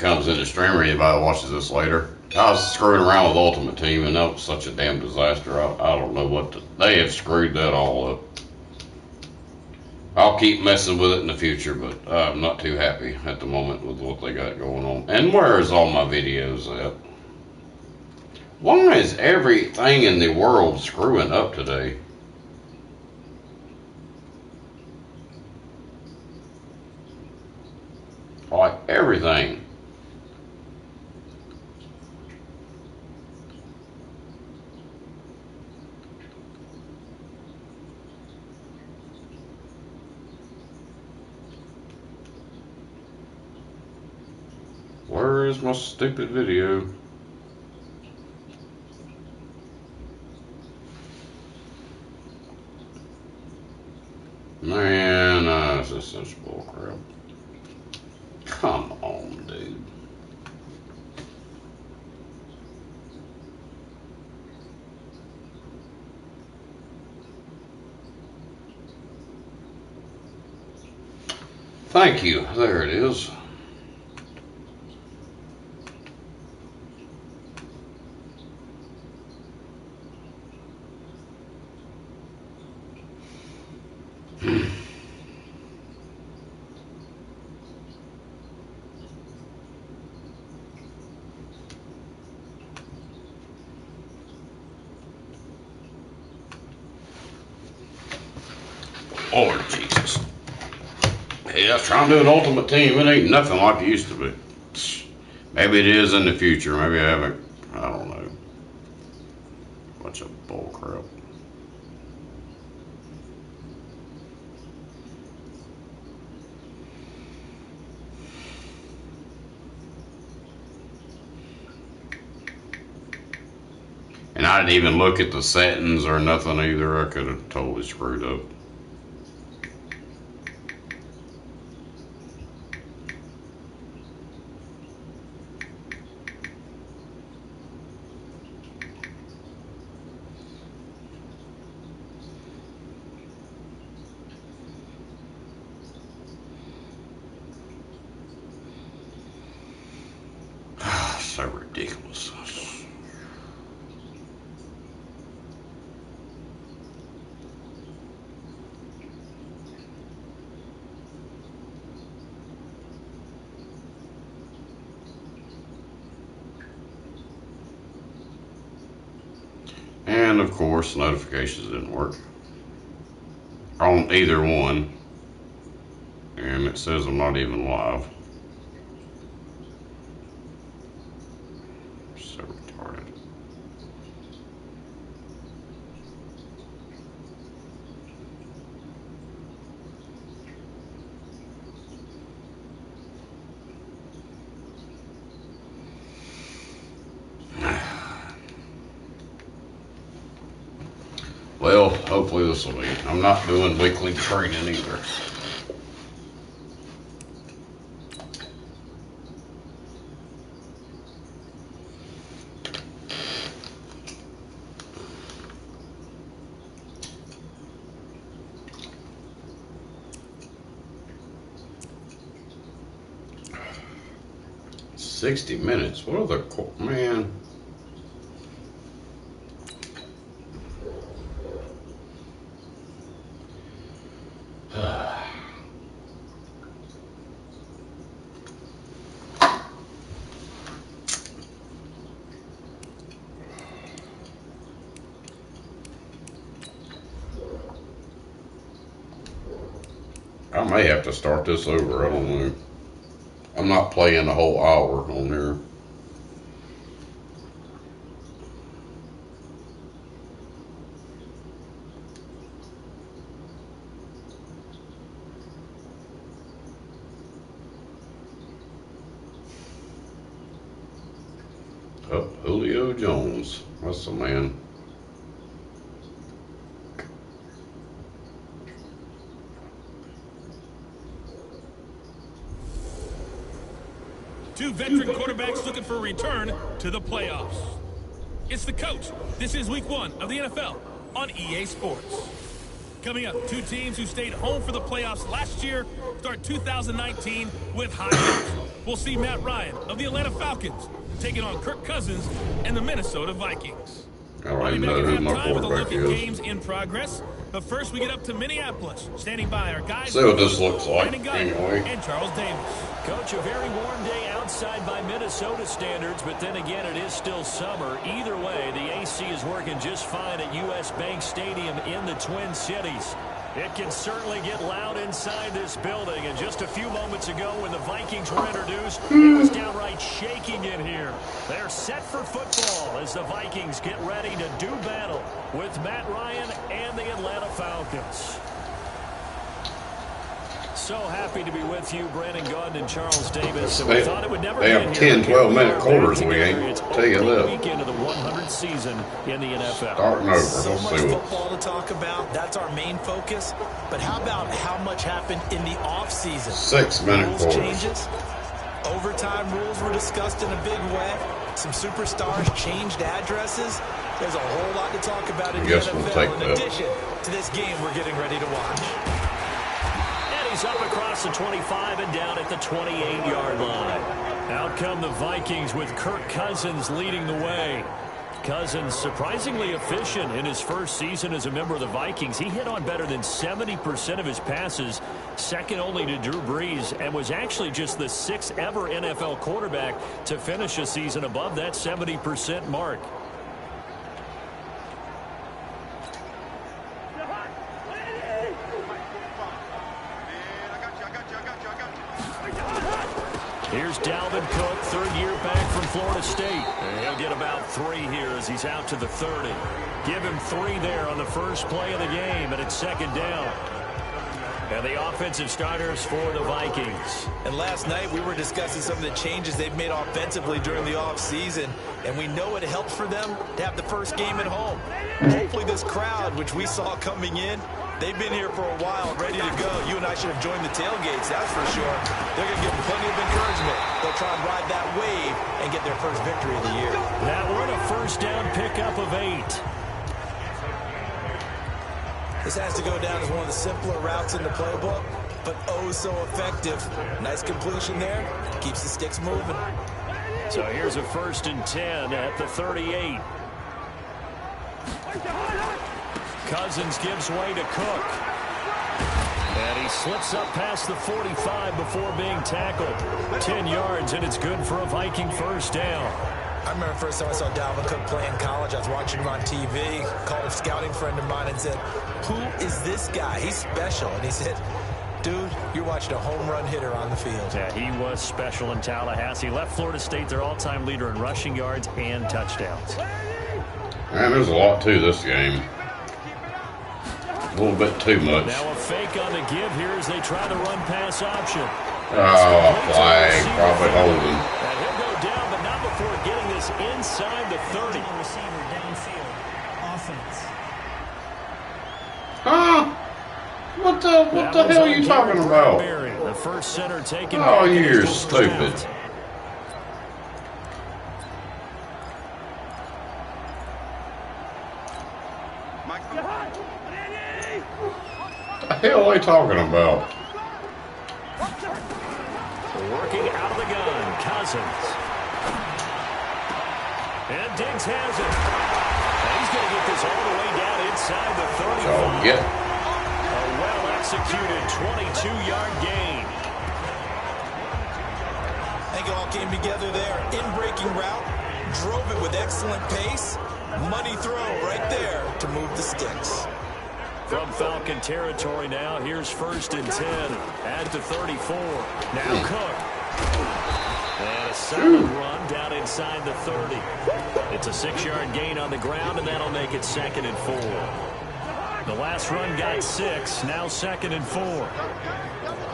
comes in the stream or anybody watches this later. I was screwing around with Ultimate Team, and that was such a damn disaster. I don't know what they have screwed that all up. I'll keep messing with it in the future, but I'm not too happy at the moment with what they got going on. And where is all my videos at? Why is everything in the world screwing up today? Like everything. Where is my stupid video? Man, this is such bullcrap. Come on, dude. Thank you. There it is. Lord Jesus. Yeah, trying to do an Ultimate Team, it ain't nothing like it used to be. Maybe it is in the future. Maybe I haven't, I don't know. Bunch of bull crap. And I didn't even look at the settings or nothing either. I could have totally screwed up. So ridiculous. And of course, notifications didn't work on either one. And it says I'm not even live. So retarded. Well, hopefully this will be. I'm not doing weekly training either. $60 minutes. What are the man? I may have to start this over. I don't know. I'm not playing the whole hour on there. Oh, Julio Jones. That's the man. Two veteran quarterbacks looking for a return to the playoffs. It's The Coach. This is week 1 of the NFL on EA Sports. Coming up, two teams who stayed home for the playoffs last year start 2019 with high hopes. we'll see Matt Ryan of the Atlanta Falcons taking on Kirk Cousins and the Minnesota Vikings. I don't even know who my quarterback is. Games in progress, but first we get up to Minneapolis. Standing by our guys. See what this looks like anyway. And Charles Davis. Coach, a very warm day outside by Minnesota standards, but then again, it is still summer. Either way, the AC is working just fine at U.S. Bank Stadium in the Twin Cities. It can certainly get loud inside this building, and just a few moments ago when the Vikings were introduced, it was downright shaking in here. They're set for football as the Vikings get ready to do battle with Matt Ryan and the Atlanta Falcons. So happy to be with you, Brandon Gaudin and Charles Davis. And we thought it would never they have 10, 12-minute quarters we ain't. Tell you that. Weekend of the 100th season in the NFL. Starting over. So much football to talk about. That's our main focus. But how about how much happened in the offseason? 6-minute quarters. Changes. Overtime rules were discussed in a big way. Some superstars changed addresses. There's a whole lot to talk about in the NFL in addition to this game we're getting ready to watch. He's up across the 25 and down at the 28-yard line. Out come the Vikings with Kirk Cousins leading the way. Cousins surprisingly efficient in his first season as a member of the Vikings. He hit on better than 70% of his passes, second only to Drew Brees, and was actually just the 6th ever NFL quarterback to finish a season above that 70% mark. Here's Dalvin Cook, third year back from Florida State. And he'll get about 3 here as he's out to the 30. Give him 3 there on the first play of the game, and it's second down. And the offensive starters for the Vikings. And last night we were discussing some of the changes they've made offensively during the offseason, and we know it helps for them to have the first game at home. Hopefully this crowd, which we saw coming in, they've been here for a while, ready to go. You and I should have joined the tailgates, that's for sure. They're going to give them plenty of encouragement. They'll try and ride that wave and get their first victory of the year. That one a first down pickup of 8. This has to go down as one of the simpler routes in the playbook, but oh so effective. Nice completion there. Keeps the sticks moving. So here's a 1st and 10 at the 38. Cousins gives way to Cook. And he slips up past the 45 before being tackled. 10 yards, and it's good for a Viking first down. I remember the first time I saw Dalvin Cook play in college. I was watching him on TV. Called a scouting friend of mine and said, "Who is this guy? He's special." And he said, "Dude, you're watching a home run hitter on the field." Yeah, he was special in Tallahassee. Left Florida State their all-time leader in rushing yards and touchdowns. Man, there's a lot to this game. A little bit too much. Now a fake on the give here as they try the run-pass option. Oh, flag. Probably holding. And he'll go down, but not before getting this inside the 30. Receiver downfield. Offense. Huh? What the hell are you talking about? The first center taken. Oh, you're stupid. What the hell are they talking about? Working out of the gun, Cousins. And Diggs has it. And he's going to get this all the way down inside the 35. So get A well-executed 22-yard gain. I think it all came together there. In-breaking route. Drove it with excellent pace. Money throw right there to move the sticks. From Falcon territory now, here's 1st and 10 at the 34. Now Cook. And a solid run down inside the 30. It's a 6-yard gain on the ground, and that'll make it 2nd and 4. The last run got 6, now 2nd and 4.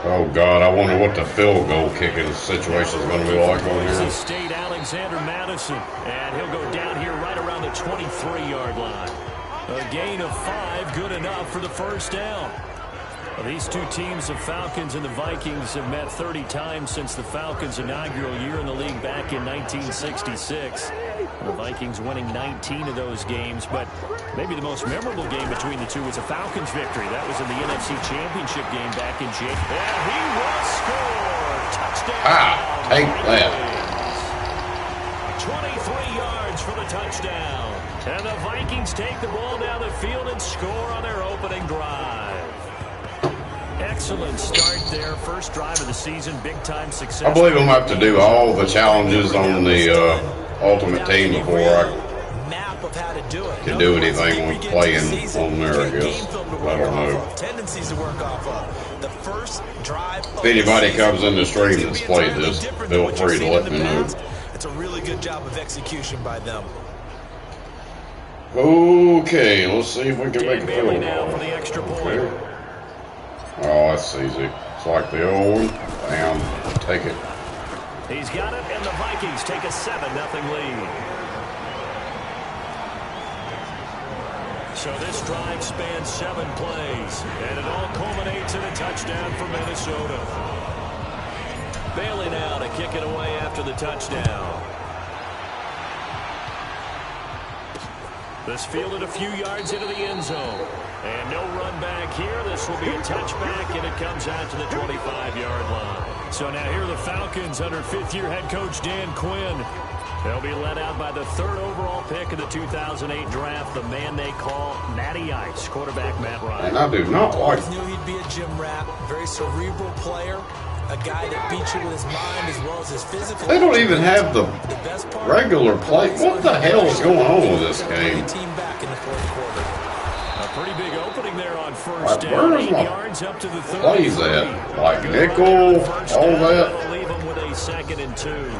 Oh, God, I wonder what the field goal kicking situation is going to be like on here. State Alexander Madison, and he'll go down here right around the 23-yard line. A gain of 5, good enough for the first down. Well, these two teams, the Falcons and the Vikings, have met 30 times since the Falcons' inaugural year in the league back in 1966. The Vikings winning 19 of those games, but maybe the most memorable game between the two was a Falcons victory. That was in the NFC Championship game back in January. And he will score! Touchdown! Take that. 23 yards for the touchdown. And the Vikings take the ball down the field and score on their opening drive. Excellent start there. First drive of the season. Big-time success. I believe I'm going to have to do all the challenges on the Ultimate Team before I can do anything with playing on there, I guess. I don't know. Tendencies to work off of. The first drive. If anybody comes in the stream that's played this, feel free to let me know. It's a really good job of execution by them. Okay, let's see if we can make a field now for goal. the extra point. Okay. Oh, that's easy. It's like the old one. Bam, take it. He's got it, and the Vikings take a 7-0 lead. So this drive spans 7 plays, and it all culminates in a touchdown for Minnesota. Bailey now to kick it away after the touchdown. This fielded a few yards into the end zone. And no run back here. This will be a touchback, and it comes out to the 25-yard line. So now here are the Falcons under fifth-year head coach Dan Quinn. They'll be led out by the 3rd overall pick of the 2008 draft, the man they call Matty Ice, quarterback Matt Ryan. And I do not like Always knew he'd be a gym rat, very cerebral player, a guy that beats you with his mind as well as his physical. They don't even have the regular play. What the hell is going on with this game? Team back in the 4th quarter. A pretty big opening there on first Like, down. where's 8 my yards up to the 30. plays at? Like nickel, all that. They'll leave them with a 2nd and 2.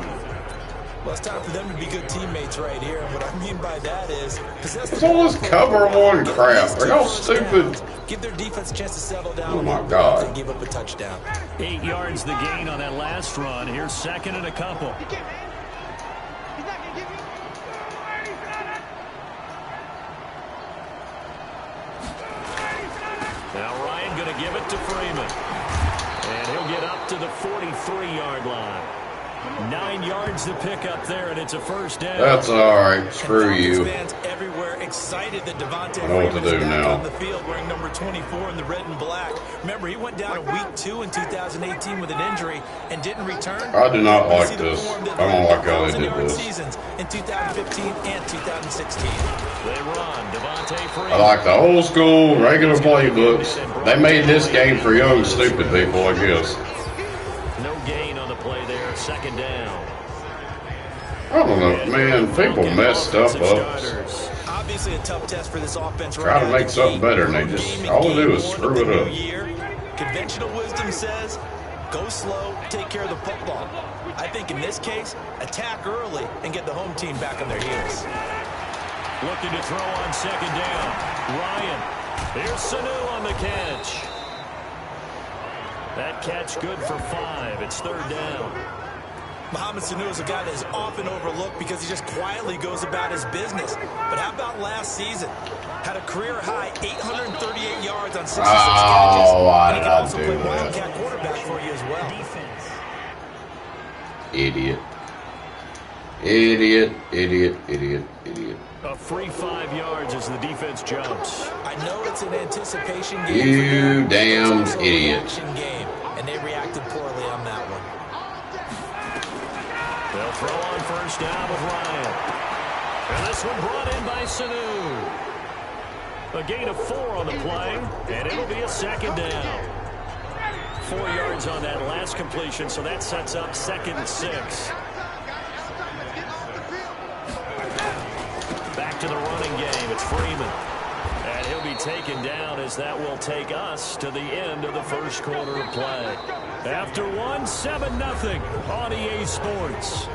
Well, it's time for them to be good teammates right here. And what I mean by that is possess It's all this cover one crap. Are y'all stupid? Give their defense a chance to settle down. Oh my God. And give up a touchdown. 8 yards the gain on that last run. Here's 2nd and a couple. Now Ryan going to give it to Freeman. And he'll get up to the 43-yard line. 9 yards to pick up there, and it's a first down. That's all right. Screw you. Fans everywhere excited that Devontae I know what to do Freeman's back now. on the field wearing number 24 in the red and black. Remember, he went down in week 2 in 2018 with an injury and didn't return. I do not like this. I don't like how they did this. Seasons in 2015 and 2016. They run. Devontae Freeman. I like the old school regular playbooks. They made this game for young stupid people, I guess. No gain on the play there. 2nd down. I don't know, man. People mess stuff up. Obviously a tough test for this offense. Try to make something better, and they just all they do is screw it up. Conventional wisdom says, go slow, take care of the football. I think in this case, attack early and get the home team back on their heels. Looking to throw on 2nd down. Ryan. Here's Sanu on the catch. That catch good for 5. It's 3rd down. Mohamed Sanu is a guy that is often overlooked because he just quietly goes about his business. But how about last season? Had a career-high 838 yards on 66 catches. Why And he did can I also do play that? wildcat quarterback for you as well. Defense. Idiot. Idiot, idiot, idiot, idiot. A free 5 yards as the defense jumps. I know it's an anticipation game. You for them. damn It's also a idiot. reaction game, and they reacted poorly on that one. They'll throw on first down with Ryan. And this one brought in by Sanu. A gain of 4 on the play, and it'll be a 2nd down. 4 yards on that last completion, so that sets up 2nd and 6. Back to the running game. It's Freeman. And he'll be taken down as that will take us to the end of the first quarter of play. After 7-0 on EA Sports.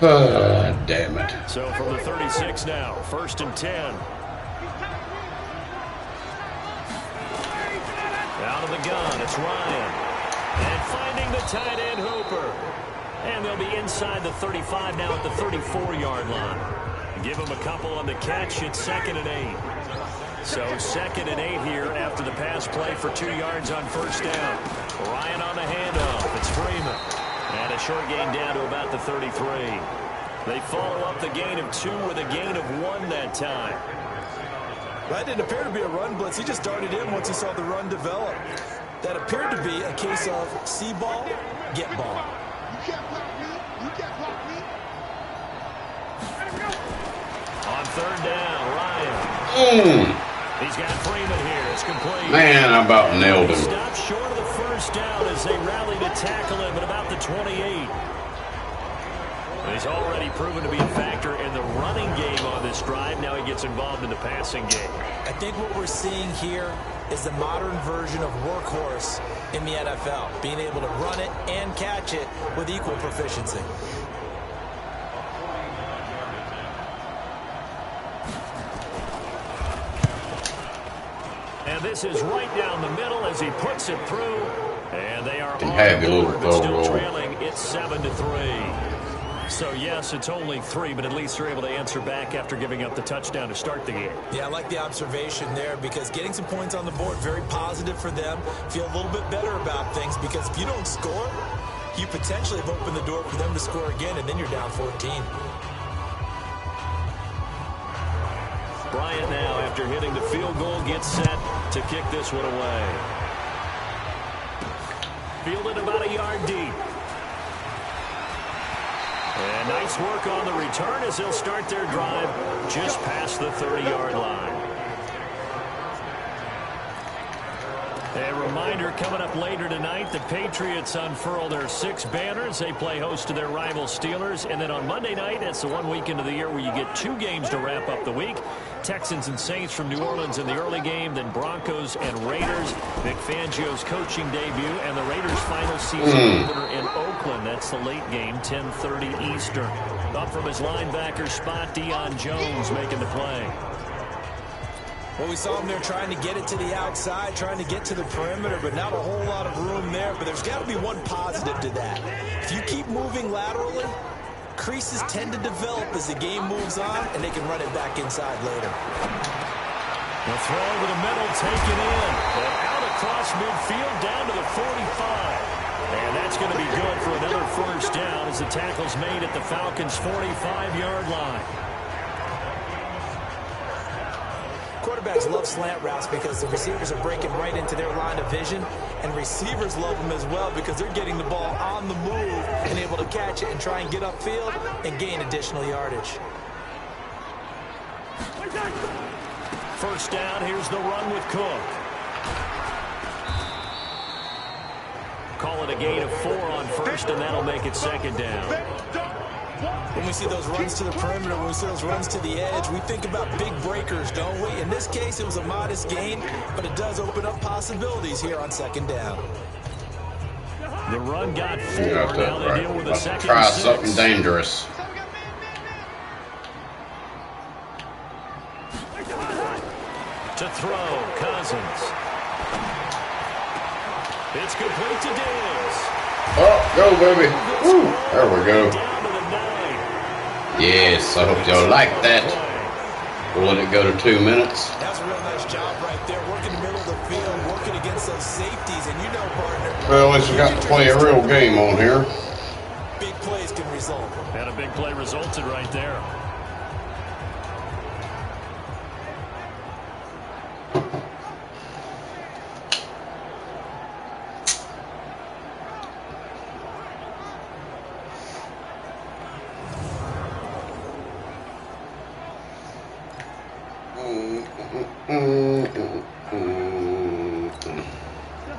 Damn it. So from the 36 now, 1st and 10. Out of the gun, it's Ryan. And finding the tight end Hooper. And they'll be inside the 35 now at the 34-yard line. Give him a couple on the catch. It's 2nd and 8. So 2nd and 8 here after the pass play for 2 yards on first down. Ryan on the handoff. It's Freeman. And a short gain down to about the 33. They follow up the gain of 2 with a gain of 1 that time. That didn't appear to be a run blitz. He just darted in once he saw the run develop. That appeared to be a case of see ball, get ball. You can't block me. You can't block me. On third down, Ryan. He's got Freeman here. It's complete. Man, I about nailed him. Stopped short of the first down as they rally to tackle him at about the 28. He's already proven to be a factor in the running game on this drive. Now he gets involved in the passing game. I think what we're seeing here is the modern version of workhorse in the NFL, being able to run it and catch it with equal proficiency. And this is right down the middle as he puts it through. And they are on Have the your board, little but still throw roll. trailing. It's 7-3. So, yes, it's only 3, but at least they're able to answer back after giving up the touchdown to start the game. Yeah, I like the observation there because getting some points on the board, very positive for them. Feel a little bit better about things because if you don't score, you potentially have opened the door for them to score again, and then you're down 14. Bryant now, after hitting the field goal, gets set to kick this one away. Fielded about a yard deep. And nice work on the return as they'll start their drive just past the 30-yard line. A reminder coming up later tonight, the Patriots unfurl their 6 banners. They play host to their rival Steelers. And then on Monday night, it's the one weekend of the year where you get 2 games to wrap up the week. Texans and Saints from New Orleans in the early game, then Broncos and Raiders. Vic Fangio's coaching debut, and the Raiders' final season opener in Oakland. That's the late game, 10:30 Eastern. Up from his linebacker spot, Deion Jones making the play. Well, we saw him there trying to get it to the outside, trying to get to the perimeter, but not a whole lot of room there. But there's got to be one positive to that. If you keep moving laterally, creases tend to develop as the game moves on, and they can run it back inside later. The throw over the middle, taken in, and out across midfield, down to the 45. And that's going to be good for another first down as the tackle's made at the Falcons' 45-yard line. Quarterbacks love slant routes because the receivers are breaking right into their line of vision, and receivers love them as well because they're getting the ball on the move and able to catch it and try and get upfield and gain additional yardage. First down, here's the run with Cook. Call it a gain of 4 on first, and that'll make it second down. When we see those runs to the perimeter, when we see those runs to the edge, we think about big breakers, don't we? In this case, it was a modest gain, but it does open up possibilities here on second down. The run got 4. Now they deal with a second try and 6. something dangerous. To throw, Cousins. It's complete to Diggs. Oh, go, baby. Woo, there we go. Down to the 9. Yes, I hope y'all like that. We'll let it go to 2 minutes. That's a real nice job right there, working the middle of the field, working against those safeties, and you know, partner. Well, at least we got to play a real game on here. Big plays can result. And a big play resulted right there.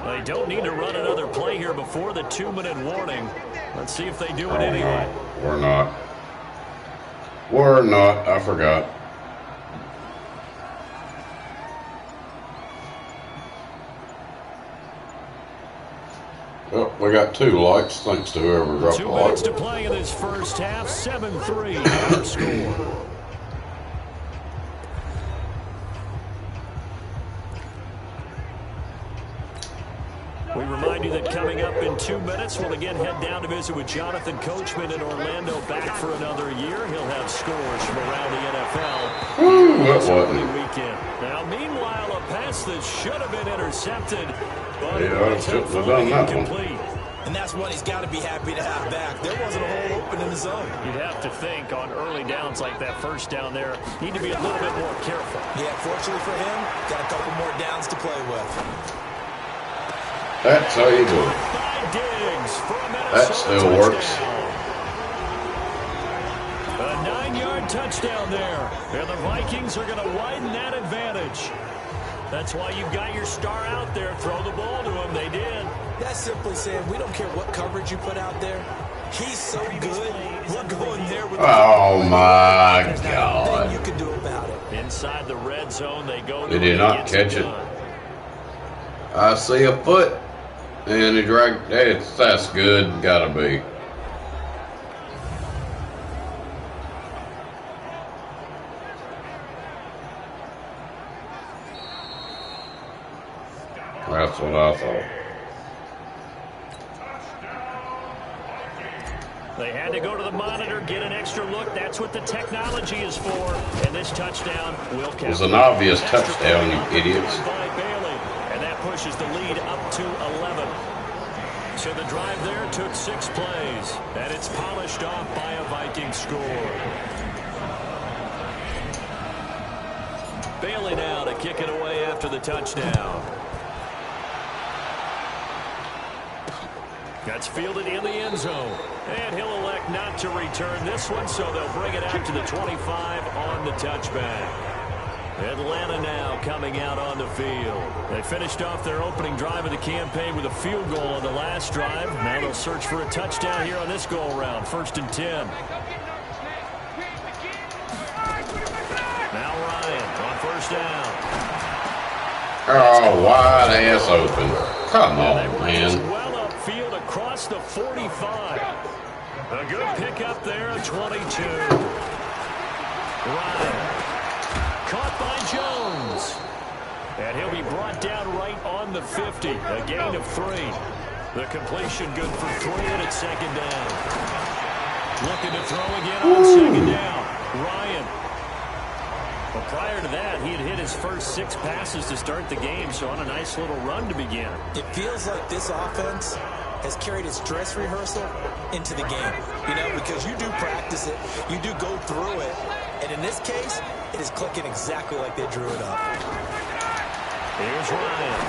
They don't need to run another play here before the 2-minute warning. Let's see if they do it anyway. We're not. We're not. I forgot. Well, we got 2 likes, thanks to whoever dropped the 2 like. minutes to play in this first half. 7-3 our score. We remind you that coming up in 2 minutes, we'll again head down to visit with Jonathan Coachman in Orlando, back for another year. He'll have scores from around the NFL. Woo, that wasn't. Weekend. Now, meanwhile, a pass that should have been intercepted, but Yeah, I shouldn't have done that one. incomplete. And that's what he's got to be happy to have back. There wasn't a hole open in the zone. You'd have to think on early downs like that first down there, need to be a little bit more careful. Yeah, fortunately for him, got a couple more downs to play with. That's how you do it. That still works. A 9-yard touchdown there. And the Vikings are going to widen that advantage. That's why you've got your star out there. Throw the ball to him. They did. That's simply saying we don't care what coverage you put out there. He's so good. We're going there with Oh my There's God. nothing you can do about it. Inside the red zone, they go. Did he not catch it? I see a foot. And he dragged. That's good. Gotta be. That's what I thought. They had to go to the monitor, get an extra look. That's what the technology is for. And this touchdown will count. It was an obvious touchdown, you idiots. By Bailey, and that pushes the lead up to 11. So the drive there took 6 plays, and it's polished off by a Viking score. Bailey now to kick it away after the touchdown. That's fielded in the end zone. And he'll elect not to return this one, so they'll bring it out to the 25 on the touchback. Atlanta now coming out on the field. They finished off their opening drive of the campaign with a field goal on the last drive. Now they'll search for a touchdown here on this go-around. 1st and 10. Now Ryan on 1st down. Oh, wide ass open. Come on, man. Well upfield across the 45. A good pickup there at 22. Ryan. Caught by Jones. And he'll be brought down right on the 50. A gain of 3. The completion good for 3, and it's 2nd down. Looking to throw again on 2nd down. Ryan. Well, prior to that, he had hit his first 6 passes to start the game, so on a nice little run to begin. It feels like this offense has carried its dress rehearsal into the game. You know, because you do practice it, you do go through it, and in this case, it is clicking exactly like they drew it up. Here's Ryan.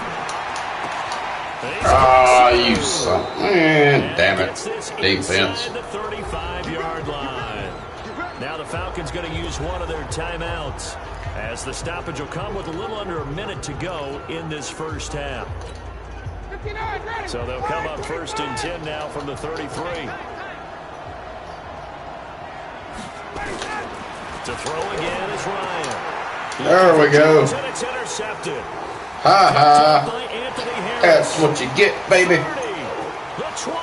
Ah, you son. Man, damn it. Defense. The 35-yard line. Now the Falcons going to use one of their timeouts, as the stoppage will come with a little under a minute to go in this first half. So they'll come up 1st and 10 now from the 33. To throw again is Ryan. There we go. And it's intercepted. Ha ha. By Anthony Harris. That's what you get, baby. 30, the 20,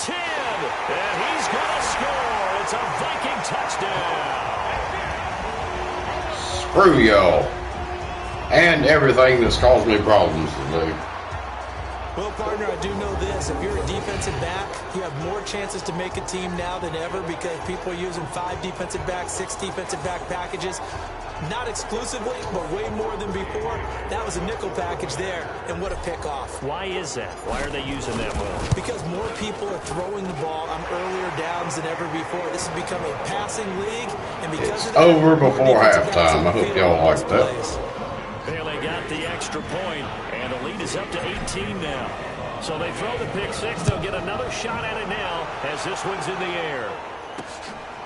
10, and he's going to score. It's a Viking touchdown. Screw y'all. And everything that's caused me problems today. Well, partner, I do know this. If you're a defensive back, you have more chances to make a team now than ever because people are using 5 defensive backs, 6 defensive back packages. Not exclusively, but way more than before. That was a nickel package there, and what a pickoff. Why is that? Why are they using that more? Because more people are throwing the ball on earlier downs than ever before. This has become a passing league, and because It's of that, over before halftime. I hope y'all like that. Bailey got the extra point, and the lead is up to 18 now. So they throw the pick 6. They'll get another shot at it now as this one's in the air.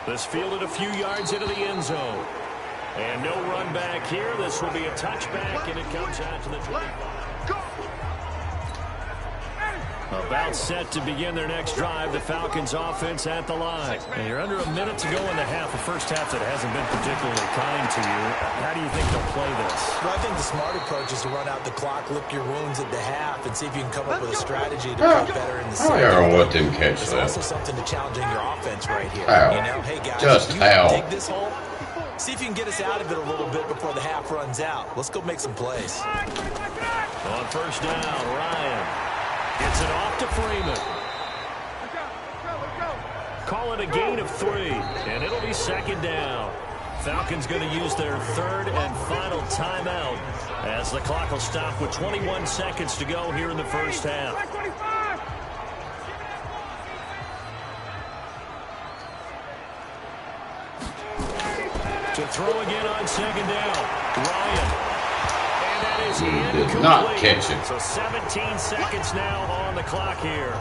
This fielded a few yards into the end zone. And no run back here. This will be a touchback, and it comes out to the 25. About set to begin their next drive. The Falcons offense at the line. And you're under a minute to go in the half. A first half that hasn't been particularly kind to you. How do you think they'll play this? Well, I think the smart approach is to run out the clock, lick your wounds at the half, and see if you can come up with a strategy to play better in the second. I don't let them catch There's that. also something to challenging your offense right here. How? You know, hey guys, Just you how? dig this hole. See if you can get us out of it a little bit before the half runs out. Let's go make some plays. On 1st down, Ryan gets it off to Freeman. Call it a gain of 3, and it'll be 2nd down. Falcons going to use their 3rd and final timeout as the clock will stop with 21 seconds to go here in the first half. To throw again on 2nd down. Ryan. And that is He incomplete. did not catch it. So 17 seconds now on the clock here.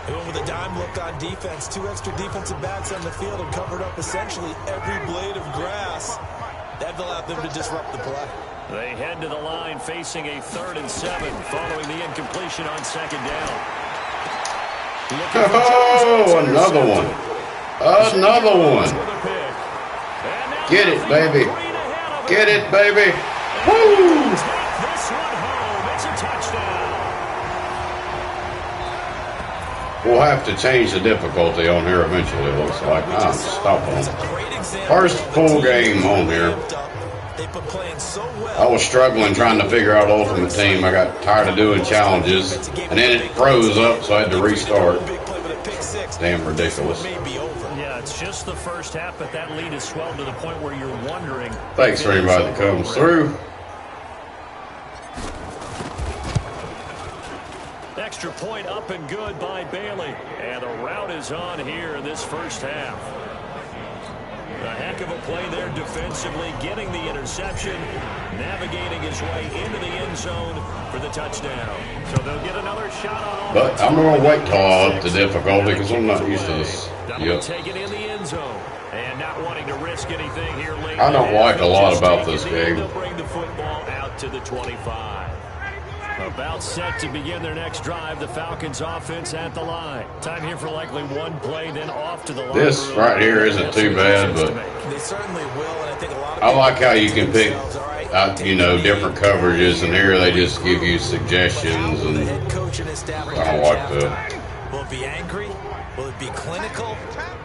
They went with a dime look on defense. 2 extra defensive backs on the field and covered up essentially every blade of grass. That allowed them to disrupt the play. They head to the line facing a 3rd and 7 following the incompletion on 2nd down. Oh, another one. Another one. Get it, baby. Get it, baby. Woo! This one home. It's a touchdown. We'll have to change the difficulty on here eventually, it looks like. I'm stopping. First full game on here. I was struggling trying to figure out Ultimate Team. I got tired of doing challenges, and then it froze up, so I had to restart. Damn ridiculous. Yeah, it's just the first half, but that lead has swelled to the point where you're wondering. Thanks for anybody that comes through. Extra point up and good by Bailey. And the route is on here in this first half. A heck of a play there defensively, getting the interception, navigating his way into the end zone for the touchdown. So they'll get another shot on. But I'm going to wait till I up the difficulty because I'm not used to this. Yep. Take it in the end zone. And not wanting to risk anything here late. I don't like a lot about this game. They'll bring the football out to the 25. About set to begin their next drive, the Falcons offense at the line. Time here for likely one play, then off to the line. This right here isn't too bad, but They certainly will, and I think a lot of I like how you can pick, you know, different coverages, and here they just give you suggestions, and I don't like that. Will it be angry? Will it be clinical?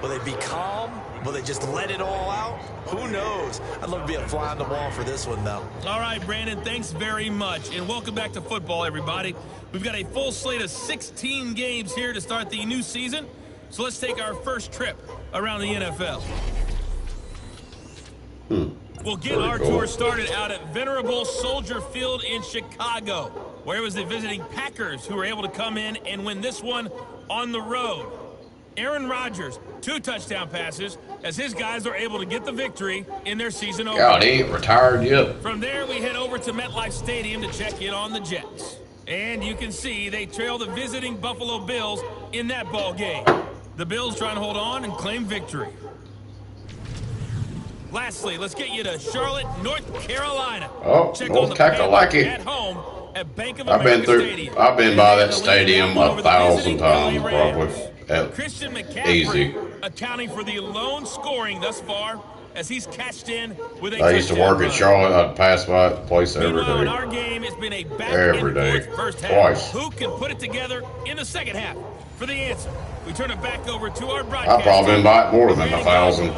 Will they be calm? Will they just let it all out? Who knows? I'd love to be a fly on the wall for this one, though. All right, Brandon, thanks very much. And welcome back to football, everybody. We've got a full slate of 16 games here to start the new season. So let's take our first trip around the NFL. We'll get our tour started out at venerable Soldier Field in Chicago, where it was the visiting Packers who were able to come in and win this one on the road. Aaron Rodgers, 2 touchdown passes as his guys are able to get the victory in their season opener. God, he ain't retired yet. From there, we head over to MetLife Stadium to check in on the Jets. And you can see they trail the visiting Buffalo Bills in that ball game. The Bills trying to hold on and claim victory. Lastly, let's get you to Charlotte, North Carolina. Oh, check North on the Carolina. at home at Bank of I've America been Stadium. I've been by that And stadium over the 1,000 visiting times LA probably. Rams. Christian McCaffrey Easy. accounting for the lone scoring thus far as he's cashed in with a I used to work in Charlotte. I'd pass by the place every Meanwhile, in day. our game, it's been a back Every and day. forth first half. Twice. Who can put it together in the second half? For the answer, we turn it back over to our I've broadcast. probably been by it more than 1,000.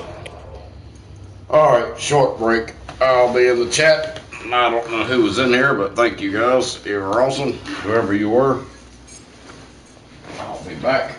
All right, short break. I'll be in the chat. I don't know who was in here, but thank you guys. You were awesome, whoever you were. I'll be back.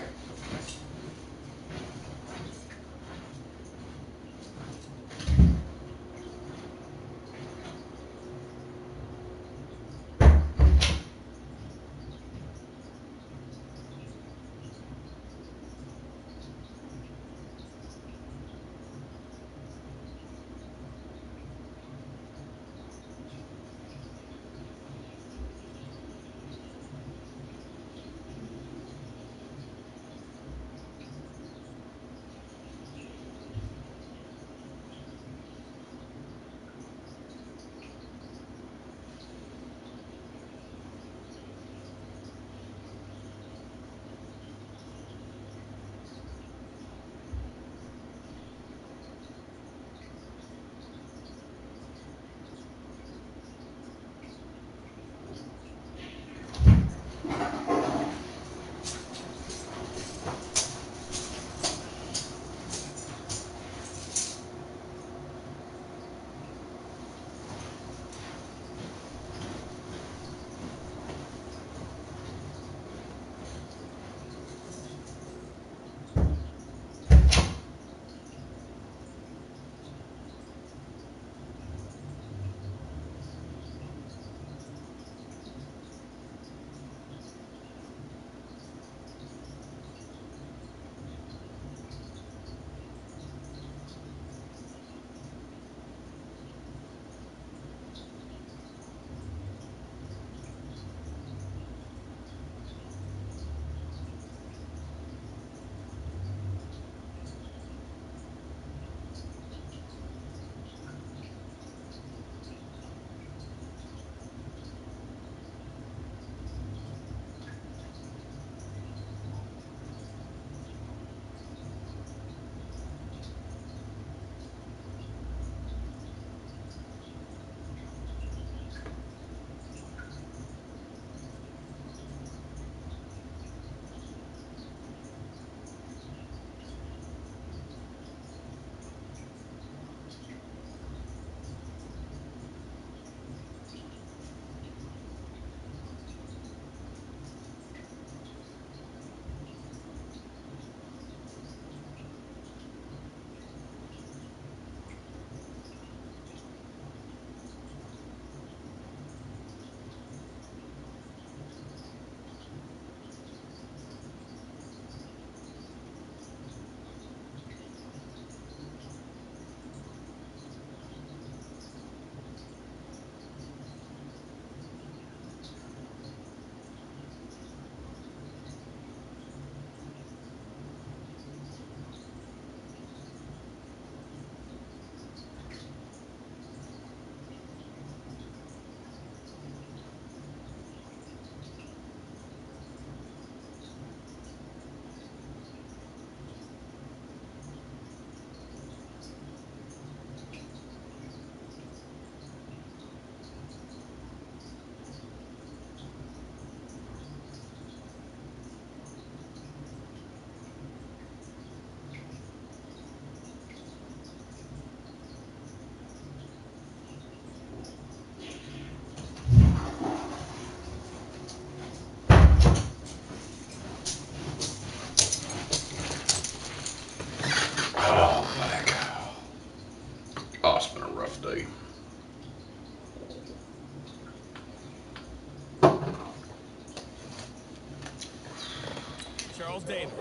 game.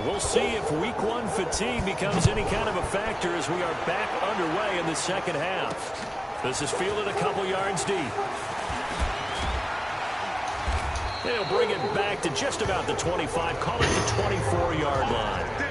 We'll see if week one fatigue becomes any kind of a factor as we are back underway in the second half. This is fielded a couple yards deep. They'll bring it back to just about the 25, call it the 24-yard line.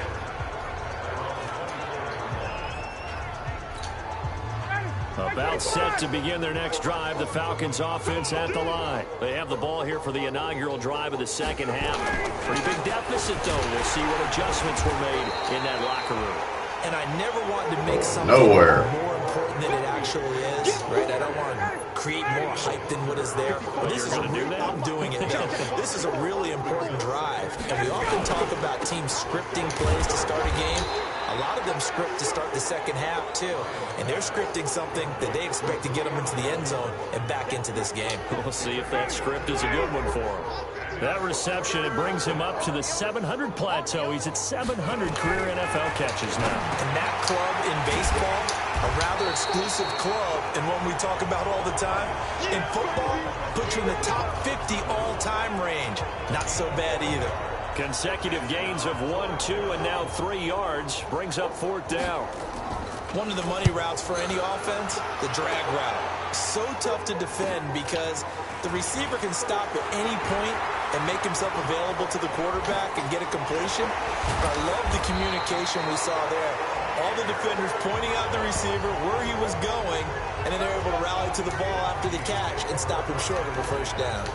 About set to begin their next drive. The Falcons offense at the line. They have the ball here for the inaugural drive of the second half. Pretty big deficit, though. We'll see what adjustments were made in that locker room. And I never want to make something Nowhere. more important than it actually is, right? I don't want to create more hype than what is there. But this is I'm doing it. This is a really important drive. And we often talk about teams scripting plays to start a game. A lot of them script to start the second half, too. And they're scripting something that they expect to get them into the end zone and back into this game. We'll see if that script is a good one for him. That reception, it brings him up to the 700 plateau. He's at 700 career NFL catches now. And that club in baseball, a rather exclusive club, and one we talk about all the time. In football, puts you in the top 50 all-time range. Not so bad either. Consecutive gains of 1, 2, and now 3 yards brings up fourth down. One of the money routes for any offense, the drag route. So tough to defend because the receiver can stop at any point and make himself available to the quarterback and get a completion. I love the communication we saw there. All the defenders pointing out the receiver where he was going, and then they're able to rally to the ball after the catch and stop him short of a first down.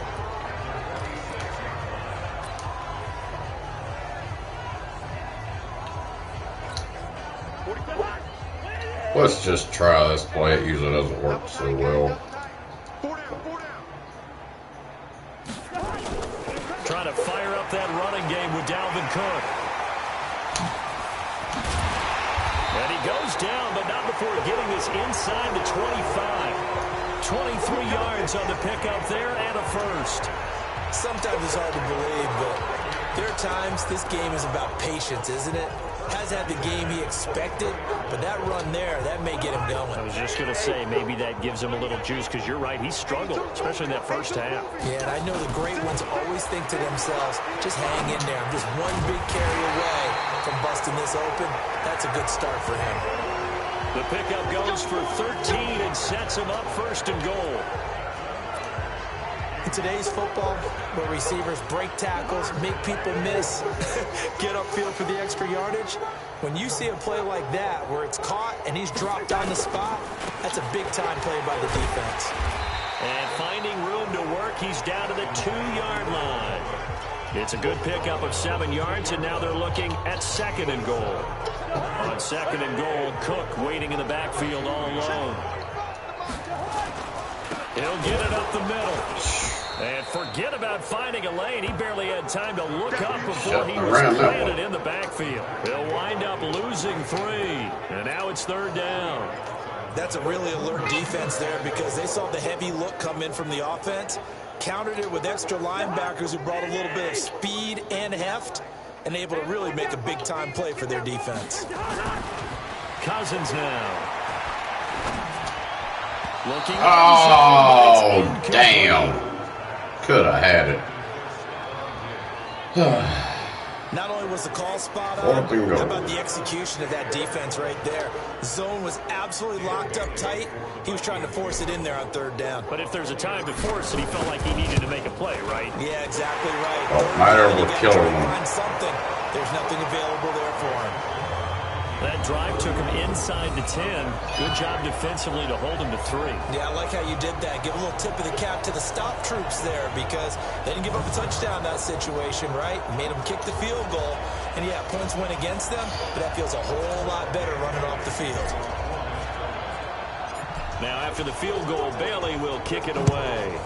Let's just try this play. It usually doesn't work so well. Trying to fire up that running game with Dalvin Cook. And he goes down, but not before getting this inside the 25. 23 yards on the pickup there and a first. Sometimes it's hard to believe, but there are times this game is about patience, isn't it? Has had the game he expected, but that run there, that may get him going. I was just going to say, maybe that gives him a little juice, because you're right, he struggled, especially in that first half. Yeah, and I know the great ones always think to themselves, just hang in there. I'm just one big carry away from busting this open. That's a good start for him. The pickup goes for 13 and sets him up first and goal. In today's football, where receivers break tackles, make people miss, get upfield for the extra yardage, when you see a play like that where it's caught and he's dropped on the spot, that's a big-time play by the defense. And finding room to work, he's down to the 2-yard line. It's a good pickup of 7 yards, and now they're looking at second and goal. On second and goal, Cook waiting in the backfield all alone. He'll get it up the middle. And forget about finding a lane. He barely had time to look up before he was planted in the backfield. He'll wind up losing 3. And now it's third down. That's a really alert defense there because they saw the heavy look come in from the offense, countered it with extra linebackers who brought a little bit of speed and heft, and able to really make a big-time play for their defense. Cousins now. Looking oh, damn. Could have had it. Not only was the call spot on, how about the execution of that defense right there? The zone was absolutely locked up tight. He was trying to force it in there on third down. But if there's a time to force it, he felt like he needed to make a play, right? Yeah, exactly right. Oh, might have able to kill him. Find something. There's nothing available there for him. That drive took him inside the 10. Good job defensively to hold him to 3. Yeah, I like how you did that. Give a little tip of the cap to the stop troops there because they didn't give up a touchdown in that situation, right? Made them kick the field goal. And, yeah, points went against them, but that feels a whole lot better running off the field. Now, after the field goal, Bailey will kick it away.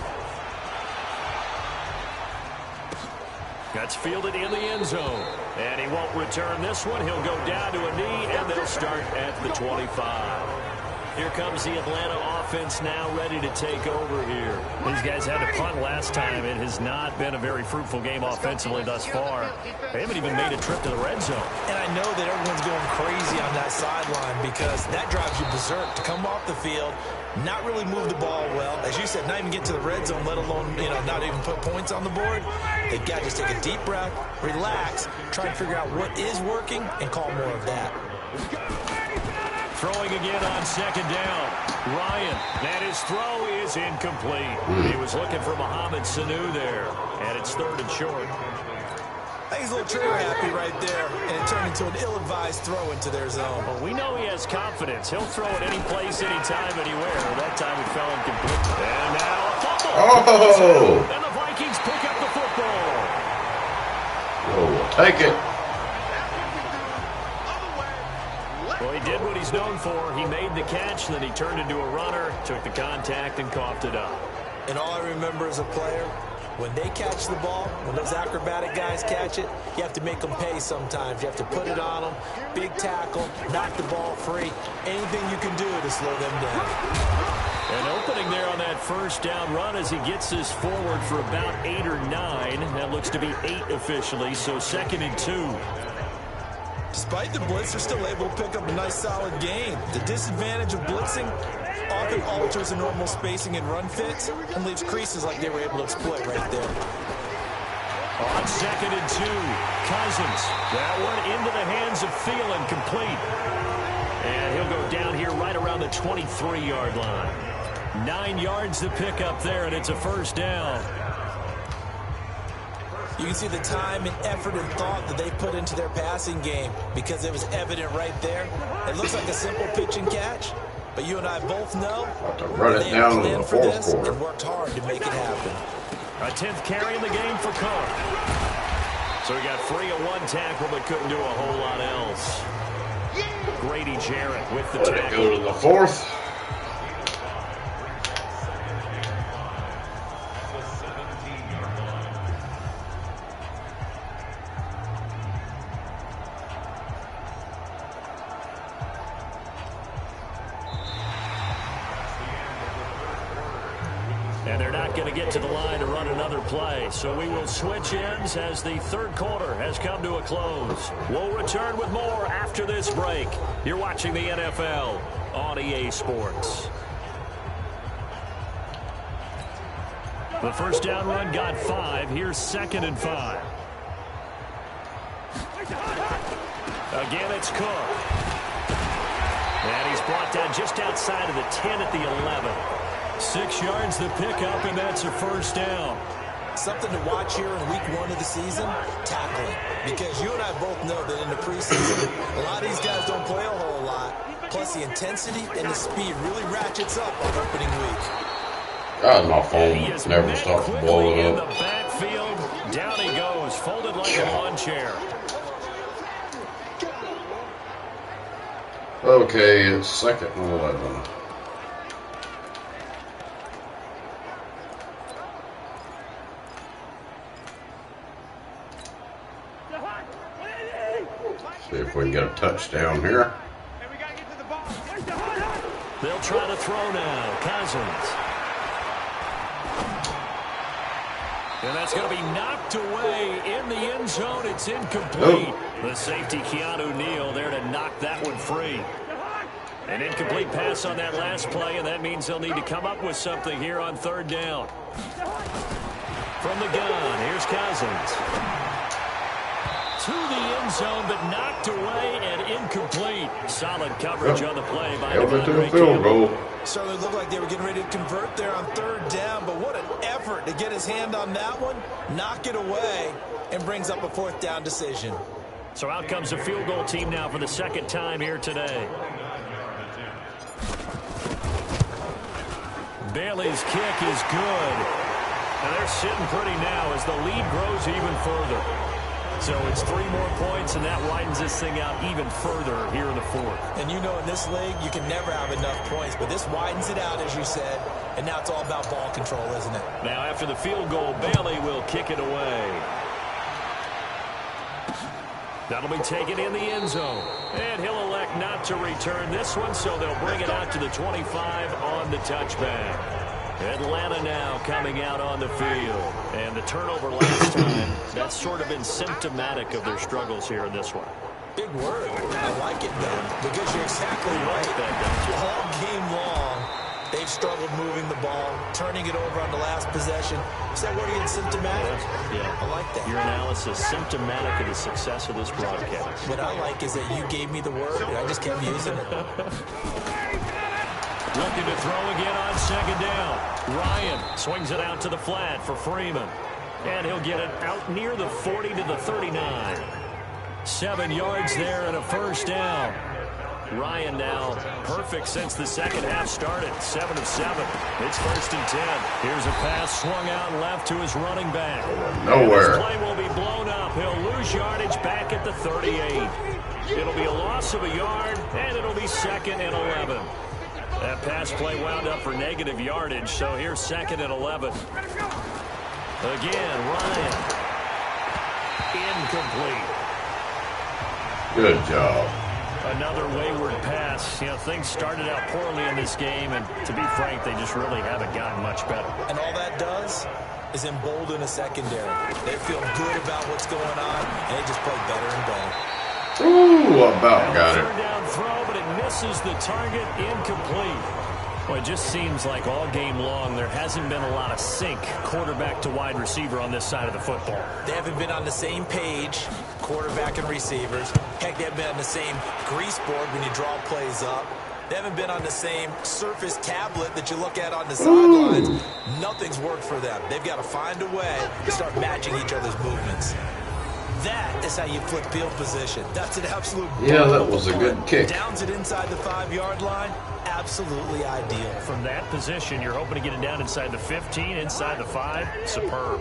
That's fielded in the end zone. And he won't return this one. He'll go down to a knee, and they'll start at the 25. Here comes the Atlanta offense now ready to take over here. These guys had to punt last time. It has not been a very fruitful game offensively thus far. They haven't even made a trip to the red zone. And I know that everyone's going crazy on that sideline because that drives you berserk to come off the field, not really move the ball well. As you said, not even get to the red zone, let alone, not even put points on the board. They've got to just take a deep breath, relax, try and figure out what is working, and call more of that. Throwing again on second down. Ryan, and his throw is incomplete. He was looking for Mohamed Sanu there, and it's 3rd and short. I think he's a little trigger happy right there, and it turned into an ill-advised throw into their zone. Well, we know he has confidence. He'll throw it any place, anytime, anywhere. That time it fell incomplete. And now a fumble. Oh! And the Vikings pick up the football. Oh, take it. Well, he did what he's known for. He made the catch, then he turned into a runner, took the contact, and coughed it up. And all I remember as a player, when they catch the ball, when those acrobatic guys catch it, you have to make them pay sometimes. You have to put it on them, big tackle, knock the ball free. Anything you can do to slow them down. An opening there on that first down run as he gets this forward for about 8 or 9. That looks to be 8 officially, so 2nd and 2. Despite the blitz, they're still able to pick up a nice solid gain. The disadvantage of blitzing often alters the normal spacing and run fits and leaves creases like they were able to exploit right there. On 2nd and 2, Cousins. That one into the hands of Thielen, complete. And he'll go down here right around the 23-yard line. 9 yards to pick up there, and it's a first down. You can see the time and effort and thought that they put into their passing game because it was evident right there. It looks like a simple pitch and catch, but you and I both know they have planned for this and worked hard to make it happen. A 10th carry in the game for Cook. So he got free of 1 tackle but couldn't do a whole lot else. Grady Jarrett with the tackle. Go to the 4th. And they're not going to get to the line to run another play. So we will switch ends as the 3rd quarter has come to a close. We'll return with more after this break. You're watching the NFL on EA Sports. The first down run got 5. Here's 2nd and 5. Again, it's Cook. And he's brought down just outside of the 10 at the 11. 6 yards to pick up, and that's a first down. Something to watch here in week 1 of the season, tackling. Because you and I both know that in the preseason, a lot of these guys don't play a whole lot. Plus, the intensity and the speed really ratchets up on opening week. God, my phone never stops blowing in up. the backfield. Down he goes, folded like a lawn chair. Okay, it's 2nd and 11. See if we can get a touchdown here. They'll try to throw now. Cousins. And that's going to be knocked away in the end zone. It's incomplete. The safety, Keanu Neal, there to knock that one free. An incomplete pass on that last play, and that means they'll need to come up with something here on 3rd down. From the gun, here's Cousins. To the end zone, but knocked away and incomplete. Solid coverage on the play by the field goal. Certainly looked like they were getting ready to convert there on 3rd down, but what an effort to get his hand on that one, knock it away, and brings up a 4th down decision. So out comes the field goal team now for the 2nd time here today. Bailey's kick is good. And they're sitting pretty now as the lead grows even further. So it's 3 more points, and that widens this thing out even further here in the 4th. And you know in this league, you can never have enough points, but this widens it out, as you said, and now it's all about ball control, isn't it? Now after the field goal, Bailey will kick it away. That'll be taken in the end zone. And he'll elect not to return this one, so they'll bring it out to the 25 on the touchback. Atlanta now coming out on the field. And the turnover last time, that's sort of been symptomatic of their struggles here in this one. Big word. I like it, though, because you're exactly right. All game long, they've struggled moving the ball, turning it over on the last possession. Is that word again, symptomatic? Yeah. I like that. Your analysis, symptomatic of the success of this broadcast. What I like is that you gave me the word, and I just kept using it. Looking to throw again on second down. Ryan swings it out to the flat for Freeman. And he'll get it out near the 40 to the 39. 7 yards there and a first down. Ryan now perfect since the second half started. 7 of 7. It's 1st and 10. Here's a pass swung out left to his running back. Nowhere. This play will be blown up. He'll lose yardage back at the 38. It'll be a loss of a yard, and it'll be 2nd and 11. That pass play wound up for negative yardage, so here's 2nd and 11. Again, Ryan. Incomplete. Good job. Another wayward pass. You know, things started out poorly in this game, and to be frank, they just really haven't gotten much better. And all that does is embolden a secondary. They feel good about what's going on, and they just play better and better. Ooh, about got it. Third down throw, but it misses the target. Incomplete. Well, it just seems like all game long there hasn't been a lot of sync quarterback to wide receiver on this side of the football. They haven't been on the same page, quarterback and receivers. Heck, they haven't been on the same grease board when you draw plays up. They haven't been on the same surface tablet that you look at on the sidelines. Nothing's worked for them. They've got to find a way to start matching each other's movements. That is how you flip field position. That's an absolute that was a good kick. Downs it inside the 5-yard line. Absolutely ideal. From that position, you're hoping to get it down inside the 15, inside the 5. Superb.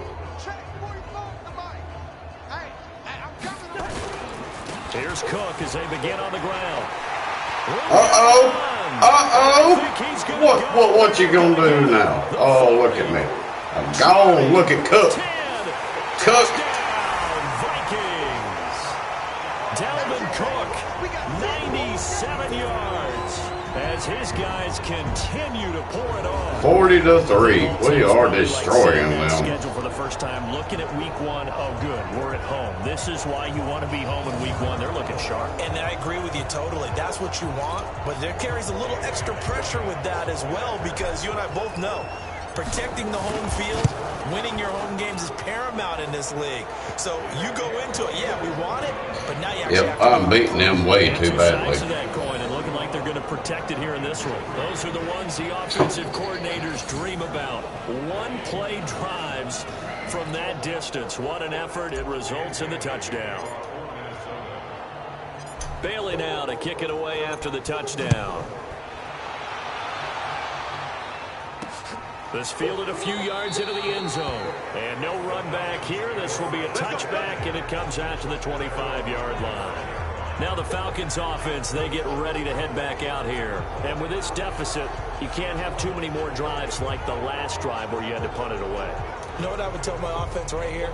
Here's Cook as they begin on the ground. What you gonna do now? Oh, look at me. I'm gone. Look at Cook. Cook. Dalvin Cook, 97 yards, as his guys continue to pour it on. 40 to 3. We are destroying them. Schedule for the first time, looking at week 1. Oh, good, we're at home. This is why you want to be home in week 1. They're looking sharp. And I agree with you totally. That's what you want, but there carries a little extra pressure with that as well, because you and I both know protecting the home field, winning your home games is paramount in this league. So you go into it, yeah, we want it, but now you actually have to. I'm beating them way too badly. That coin and looking like they're going to protect it here in this one. Those are the ones the offensive coordinators dream about. One-play drives from that distance. What an effort. It results in the touchdown. Bailey now to kick it away after the touchdown. This fielded a few yards into the end zone. And no run back here. This will be a touchback, and it comes out to the 25-yard line. Now the Falcons offense, they get ready to head back out here. And with this deficit, you can't have too many more drives like the last drive where you had to punt it away. You know what I would tell my offense right here?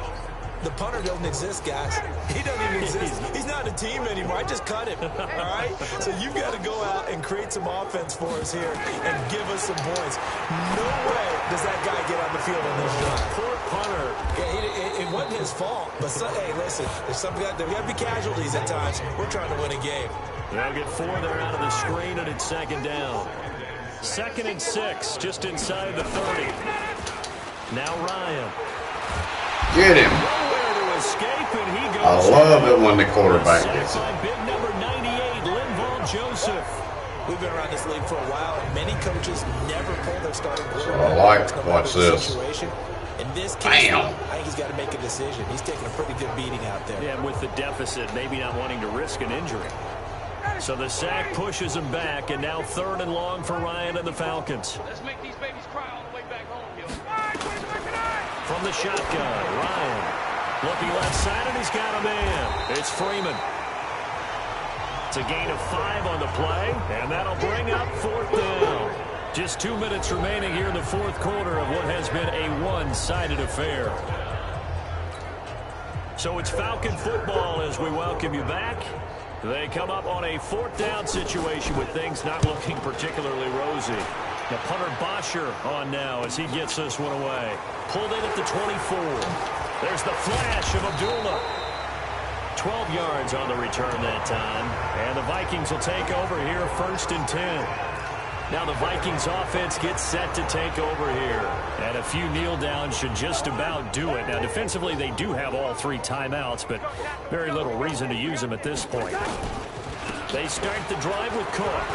The punter doesn't exist, guys. He doesn't even exist. He's not a team anymore. I just cut him, all right? So you've got to go out and create some offense for us here and give us some points. No way does that guy get on the field on this drive. Poor punter. Yeah, it wasn't his fault. But, hey, listen, there's got to be casualties at times. We're trying to win a game. They'll get 4 there out of the screen, and it's 2nd down. 2nd and 6, just inside the 30. Now Ryan. Get him. I love it when the quarterback gets it. Big number 98, Linval Joseph. We've been around this league for a while, and many coaches never pull their starting quarterback. Watch this. In this case, Bam. I think he's got to make a decision. He's taking a pretty good beating out there. Yeah, and with the deficit, maybe not wanting to risk an injury. So the sack pushes him back, and now 3rd and long for Ryan and the Falcons. Let's make these babies cry all the way back home, Gil. From the shotgun, Ryan looking left side, and he's got a man. It's Freeman. It's a gain of 5 on the play, and that'll bring up 4th down. Just 2 minutes remaining here in the 4th quarter of what has been a one-sided affair. So it's Falcon football as we welcome you back. They come up on a 4th down situation with things not looking particularly rosy. The punter Bosher on now as he gets this one away. Pulled in at the 24. There's the flash of Abdullah. 12 yards on the return that time. And the Vikings will take over here 1st and 10. Now the Vikings offense gets set to take over here. And a few kneel downs should just about do it. Now defensively they do have all 3 timeouts, but very little reason to use them at this point. They start the drive with Cook.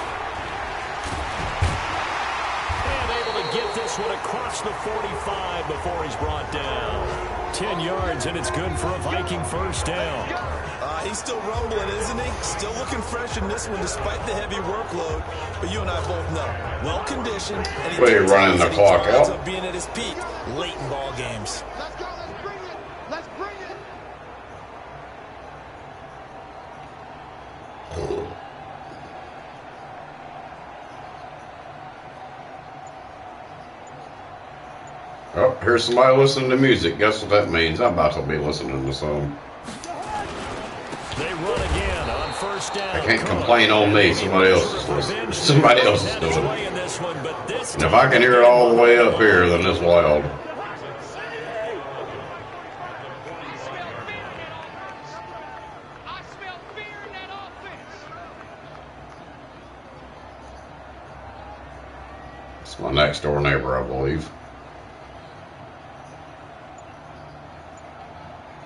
And able to get this one across the 45 before he's brought down. 10 yards, and it's good for a Viking 1st down. He's still rumbling, isn't he? Still looking fresh in this one despite the heavy workload. But you and I both know, well-conditioned. And he running the clock out. Up being at his peak late in ball games. Let's go. Let's bring it. Let's bring it. Oh, here's somebody listening to music. Guess what that means? I'm about to be listening to some. They run again on 1st down. I can't complain on me. Somebody else is listening. Somebody else is doing it. And if I can hear it all the way up here, then it's loud. I smell fear in that offense. It's my next door neighbor, I believe.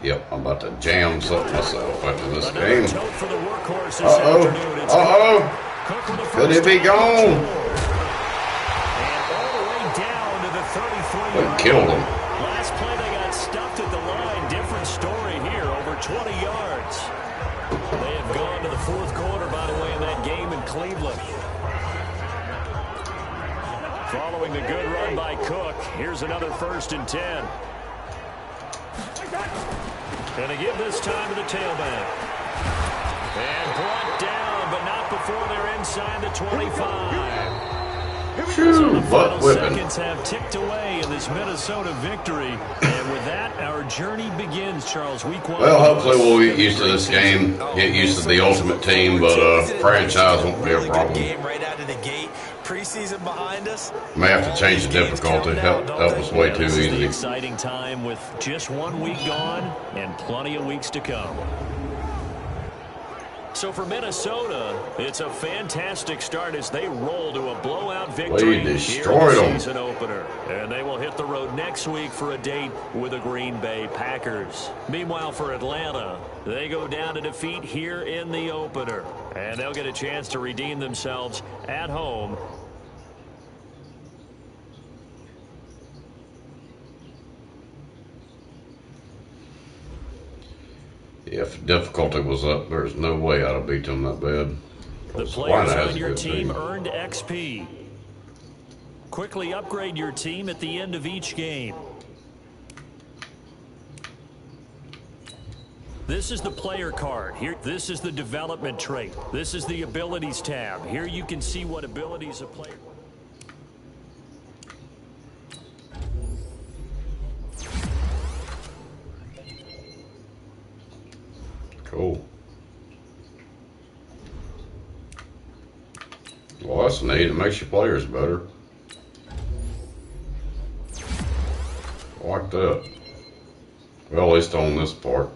Yep, I'm about to jam something myself after this game. Uh-oh. Uh-oh. Could it be gone? They killed him. Last play they got stuffed at the line. Different story here. Over 20 yards. They have gone to the 4th quarter, by the way, in that game in Cleveland. Following the good run by Cook, here's another 1st and 10. And they give this time to the tailback. And brought down, but not before they're inside the 25. So the final seconds have ticked away in this Minnesota victory. And with that, our journey begins, Charles. Week 1. Well, hopefully we'll get used to this game, get used to the ultimate team, but franchise won't be a problem. Right out of the gate. Preseason behind us. May have to change the difficulty. Help was way too easy. This is the exciting time with just 1 week gone and plenty of weeks to come. So for Minnesota, it's a fantastic start as they roll to a blowout victory here in the season opener. And they will hit the road next week for a date with the Green Bay Packers. Meanwhile, for Atlanta, they go down to defeat here in the opener. And they'll get a chance to redeem themselves at home. If difficulty was up, there's no way I'd have beat them that bad. The players on your team earned XP. Quickly upgrade your team at the end of each game. This is the player card. Here, this is the development trait. This is the abilities tab. Here you can see what abilities a player... Cool. Well, that's neat. It makes your players better. I like that. Well, at least on this part.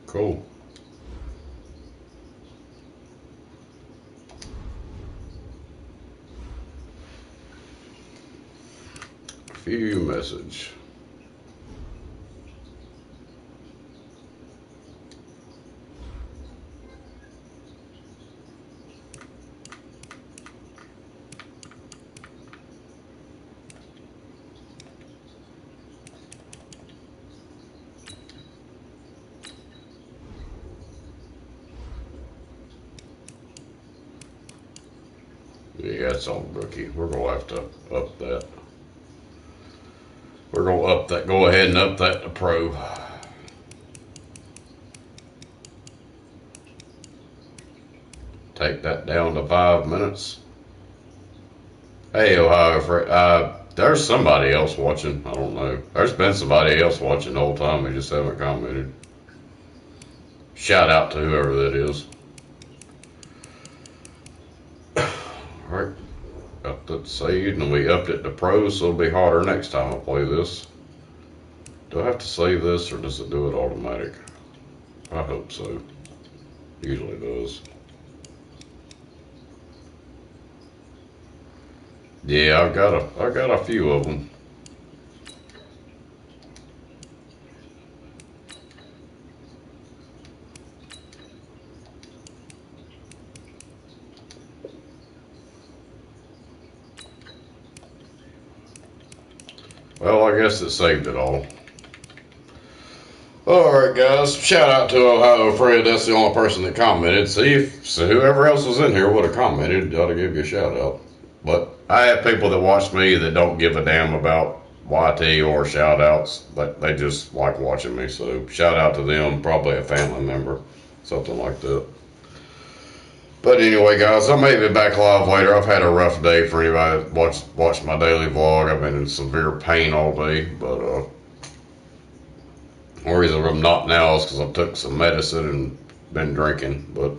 Cool. View message. Yeah, it's on rookie. We're going to have to up that. We're going to up that. Go ahead and up that to pro. Take that down to 5 minutes. Hey, Ohio Fred. There's somebody else watching. I don't know. There's been somebody else watching the whole time. They just haven't commented. Shout out to whoever that is. Alright. Got that saved, and we upped it to pro, so it'll be harder next time I play this. Do I have to save this, or does it do it automatic? I hope so. Usually does. Yeah, I got a few of them. Well, I guess it saved it all. Alright, guys. Shout out to Ohio Fred. That's the only person that commented. See, if whoever else was in here would have commented, ought to give you a shout out. But I have people that watch me that don't give a damn about YT or shout outs, but they just like watching me. So shout out to them. Probably a family member, something like that. But anyway, guys, I may be back live later. I've had a rough day for anybody that watched my daily vlog. I've been in severe pain all day, but the reason I'm not now is because I took some medicine and been drinking. But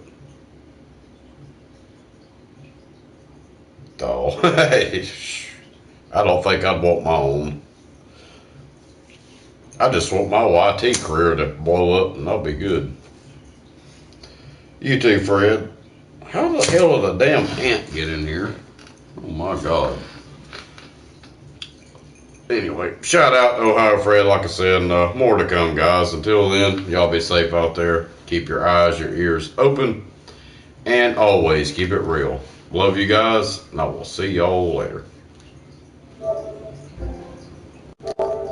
I don't think I'd want my own. I just want my YT career to blow up and I'll be good. You too, Fred. How the hell did a damn ant get in here? Oh my God. Anyway, shout out to Ohio Fred, like I said, and more to come, guys. Until then, y'all be safe out there. Keep your eyes, your ears open, and always keep it real. Love you guys, and I will see y'all later.